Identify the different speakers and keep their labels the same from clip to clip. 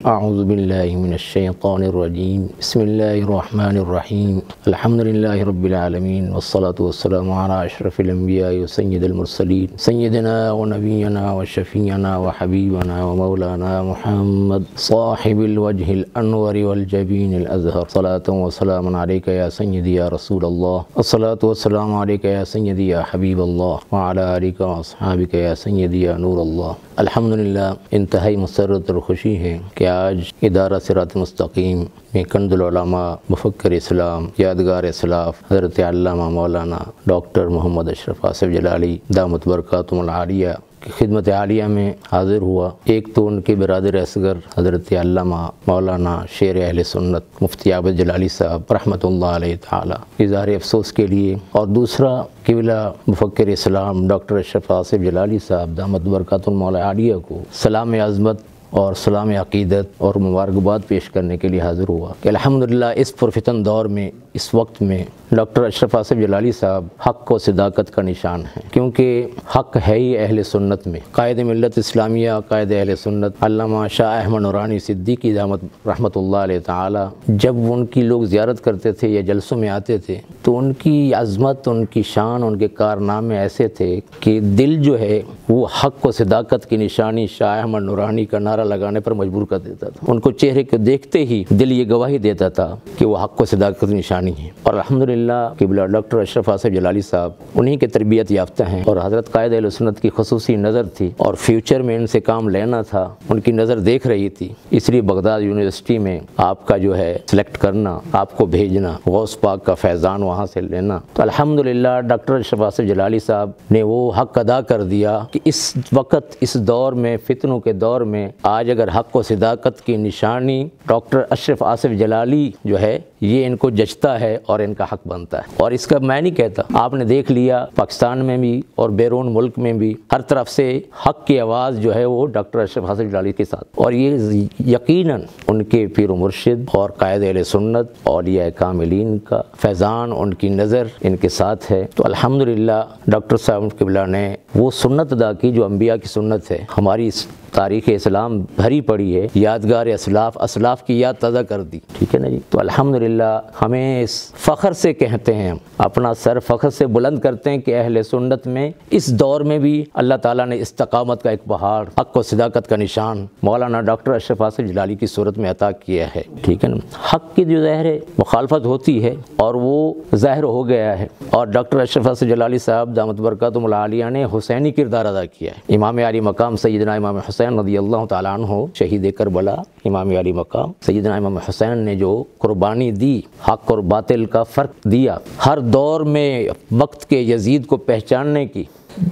Speaker 1: اعوذ باللہ من الشیطان الرجیم بسم اللہ الرحمن الرحیم الحمد للہ رب العالمین والصلاة والسلام علی اشرف الانبیاء وسید المرسلین سیدنا و نبینا و شفیعنا و حبیبنا و مولانا محمد صاحب الوجہ الانور والجبین الازہر صلاة و سلام علیک یا سیدی یا رسول اللہ الصلاة والسلام علیک یا سیدی یا حبیب اللہ وعلی آلک و اصحابک یا سیدی یا نور اللہ۔ الحمدللہ انتہائی مسرت اور خوشی ہے کہ آج ادارہ صراط مستقیم میں کنز العلماء مفکر اسلام یادگار اسلاف حضرت علامہ مولانا ڈاکٹر محمد اشرف آصف جلالی دامت برکاتہم العالیہ کی خدمت عالیہ میں حاضر ہوا۔ ایک تو ان کے برادر اصغر حضرت علامہ مولانا شیر اہل سنت مفتی عابد جلالی صاحب رحمۃ اللہ علیہ تعالی اظہار افسوس کے لیے، اور دوسرا قبلہ مفکر اسلام ڈاکٹر اشرف آصف جلالی صاحب دامت برکاتہم العالیہ کو سلام عظمت اور سلام عقیدت اور مبارکباد پیش کرنے کے لیے حاضر ہوا کہ الحمدللہ اس پرفتن دور میں اس وقت میں ڈاکٹر اشرف آصف جلالی صاحب حق و صداقت کا نشان ہیں، کیونکہ حق ہے ہی اہل سنت میں۔ قائد ملت اسلامیہ قائد اہل سنت علامہ شاہ احمد نورانی صدیقی دامت رحمۃ اللہ علیہ تعالی جب ان کی لوگ زیارت کرتے تھے یا جلسوں میں آتے تھے تو ان کی عظمت، ان کی شان، ان کے کارنامے ایسے تھے کہ دل جو ہے وہ حق و صداقت کی نشانی شاہ احمد نورانی کا نعرہ لگانے پر مجبور کر دیتا تھا۔ ان کو چہرے کو دیکھتے ہی دل یہ گواہی دیتا تھا کہ وہ حق و صداقت کی نشانی ہے، اور الحمدللہ قبلہ ڈاکٹر اشرف آصف جلالی صاحب انہی کے تربیت یافتہ ہیں، اور حضرت قائد اہل سنت کی خصوصی نظر تھی اور فیوچر میں ان سے کام لینا تھا، ان کی نظر دیکھ رہی تھی، اس لیے بغداد یونیورسٹی میں آپ کا جو ہے سلیکٹ کرنا، آپ کو بھیجنا، غوث پاک کا فیضان وہاں سے لینا، تو الحمدللہ ڈاکٹر اشرف آصف جلالی صاحب نے وہ حق ادا کر دیا کہ اس وقت اس دور میں فتنوں کے دور میں آج اگر حق و صداقت کی نشانی ڈاکٹر اشرف آصف جلالی جو ہے یہ ان کو جچتا ہے اور ان کا حق بنتا ہے۔ اور اس کا میں نہیں کہتا، آپ نے دیکھ لیا پاکستان میں بھی اور بیرون ملک میں بھی ہر طرف سے حق کی آواز جو ہے وہ ڈاکٹر اشرف آصف جلالی کے ساتھ، اور یہ یقیناً ان کے پیر و مرشد اور قائد اہل سنت اولیاء کاملین کا فیضان، ان کی نظر ان کے ساتھ ہے۔ تو الحمدللہ ڈاکٹر صاحب قبلہ نے وہ سنت ادا کی جو انبیاء کی سنت ہے، ہماری تاریخ اسلام بھری پڑی ہے، یادگار اسلاف کی یاد تازہ کر دی، ٹھیک ہے نا جی۔ تو الحمدللہ ہمیں اس فخر سے کہتے ہیں، اپنا سر فخر سے بلند کرتے ہیں کہ اہل سنت میں اس دور میں بھی اللہ تعالیٰ نے استقامت کا ایک پہاڑ، حق و صداقت کا نشان مولانا ڈاکٹر اشرف آصف جلالی کی صورت میں عطا کیا ہے، ٹھیک ہے نا۔ حق کی جو ظاہر مخالفت ہوتی ہے اور وہ ظاہر ہو گیا ہے، اور ڈاکٹر اشرف آصف جلالی صاحب دامت برکاتہم العالیہ نے حسینی کردار ادا کیا ہے۔ امام علی مقام سیدنا امام حسین رضی اللہ تعالیٰ عنہ شہید کربلا امام علی مقام سیدنا امام حسین نے جو قربانی دی، حق اور باطل کا فرق دیا، ہر دور میں وقت کے یزید کو پہچاننے کی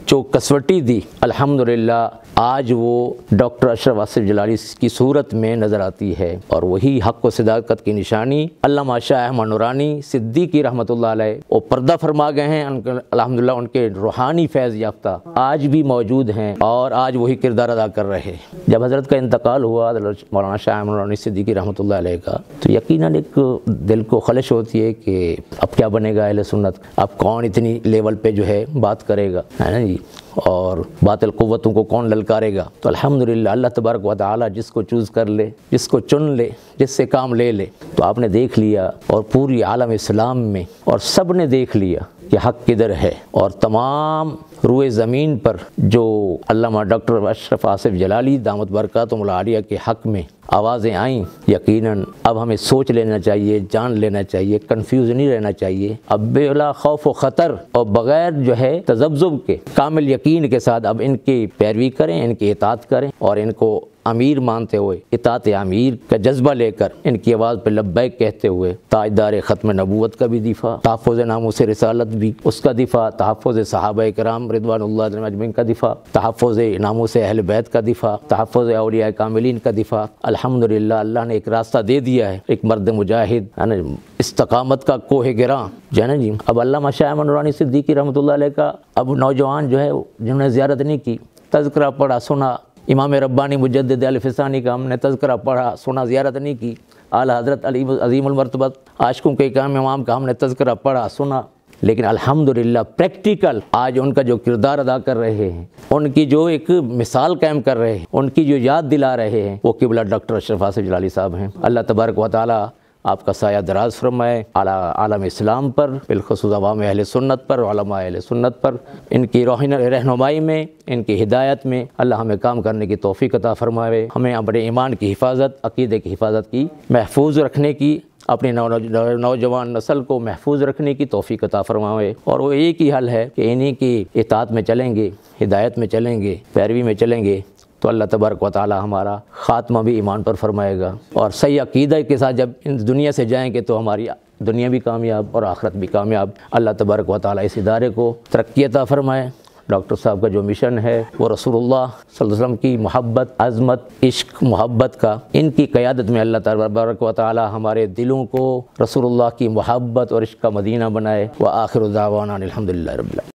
Speaker 1: جو کسوٹی دی، الحمدللہ آج وہ ڈاکٹر اشرف آصف جلالی کی صورت میں نظر آتی ہے، اور وہی حق و صداقت کی نشانی علامہ شاہ احمد نورانی صدیقی رحمۃ اللہ علیہ وہ پردہ فرما گئے ہیں، الحمدللہ ان کے روحانی فیض یافتہ آج بھی موجود ہیں اور آج وہی کردار ادا کر رہے ہیں۔ جب حضرت کا انتقال ہوا مولانا شاہ احمد نورانی صدیقی رحمۃ اللہ علیہ کا، تو یقیناً ایک دل کو خلش ہوتی ہے کہ اب کیا بنے گا اہل سنت، اب کون اتنی لیول پہ جو ہے بات کرے گا، ہے نا جی، اور باطل قوتوں کو کون للکارے گا۔ تو الحمدللہ اللہ تبارک و تعالی جس کو چوز کر لے، جس کو چن لے، جس سے کام لے لے، تو آپ نے دیکھ لیا، اور پوری عالم اسلام میں اور سب نے دیکھ لیا کہ حق کدھر ہے، اور تمام روئے زمین پر جو علامہ ڈاکٹر اشرف آصف جلالی دامت برکاتہم العالیہ کے حق میں آوازیں آئیں، یقیناً اب ہمیں سوچ لینا چاہیے، جان لینا چاہیے، کنفیوز نہیں رہنا چاہیے، اب بلا خوف و خطر اور بغیر جو ہے تذبذب کے کامل یقین کے ساتھ اب ان کی پیروی کریں، ان کی اطاعت کریں، اور ان کو امیر مانتے ہوئے اطاعت امیر کا جذبہ لے کر ان کی آواز پہ لبیک کہتے ہوئے تاجدار ختم نبوت کا بھی دفاع، تحفظ ناموس رسالت بھی اس کا دفاع، تحفظ صحابہ کرام رضوان اللہ علیہم اجمعین کا دفاع، تحفظ ناموس اہل بیت کا دفاع، تحفظ اولیاء کاملین کا دفاع۔ الحمدللہ اللہ نے ایک راستہ دے دیا ہے، ایک مرد مجاہد استقامت کا کوہ گراں جو ہے نا جی۔ اب علامہ شاہ احمد نورانی صدیقی رحمۃ اللہ علیہ کا اب نوجوان جو ہے جنہوں نے زیارت نہیں کی، تذکرہ پڑھا سنا، امام ربانی مجدد الفسانی کا ہم نے تذکرہ پڑھا سنا، زیارت نہیں کی، اعلیٰ حضرت عظیم المرتبہ عاشقوں کے امام کا ہم نے تذکرہ پڑھا سنا، لیکن الحمدللہ پریکٹیکل آج ان کا جو کردار ادا کر رہے ہیں، ان کی جو ایک مثال قائم کر رہے ہیں، ان کی جو یاد دلا رہے ہیں، وہ قبلہ ڈاکٹر اشرف آصف جلالی صاحب ہیں۔ اللہ تبارک و تعالی آپ کا سایہ دراز فرمائے عالم اسلام پر، بالخصوص عوام اہل سنت پر، علماء اہل سنت پر۔ ان کی رہنمائی میں، ان کی ہدایت میں اللہ ہمیں کام کرنے کی توفیق عطا فرمائے، ہمیں اپنے ایمان کی حفاظت، عقیدے کی حفاظت کی، محفوظ رکھنے کی، اپنی نوجوان نسل کو محفوظ رکھنے کی توفیق عطا فرمائے۔ اور وہ ایک ہی حل ہے کہ انہی کی اطاعت میں چلیں گے، ہدایت میں چلیں گے، پیروی میں چلیں گے، تو اللہ تبارک و تعالی ہمارا خاتمہ بھی ایمان پر فرمائے گا، اور صحیح عقیدہ کے ساتھ جب اس دنیا سے جائیں گے تو ہماری دنیا بھی کامیاب اور آخرت بھی کامیاب۔ اللہ تبارک و تعالی اس ادارے کو ترقی عطا فرمائے۔ ڈاکٹر صاحب کا جو مشن ہے وہ رسول اللہ صلی اللہ علیہ وسلم کی محبت، عظمت، عشق، محبت کا، ان کی قیادت میں اللہ تبارک و تعالی ہمارے دلوں کو رسول اللہ کی محبت اور عشق کا مدینہ بنائے۔ وآخر دعوانا الحمدللہ رب العالمین۔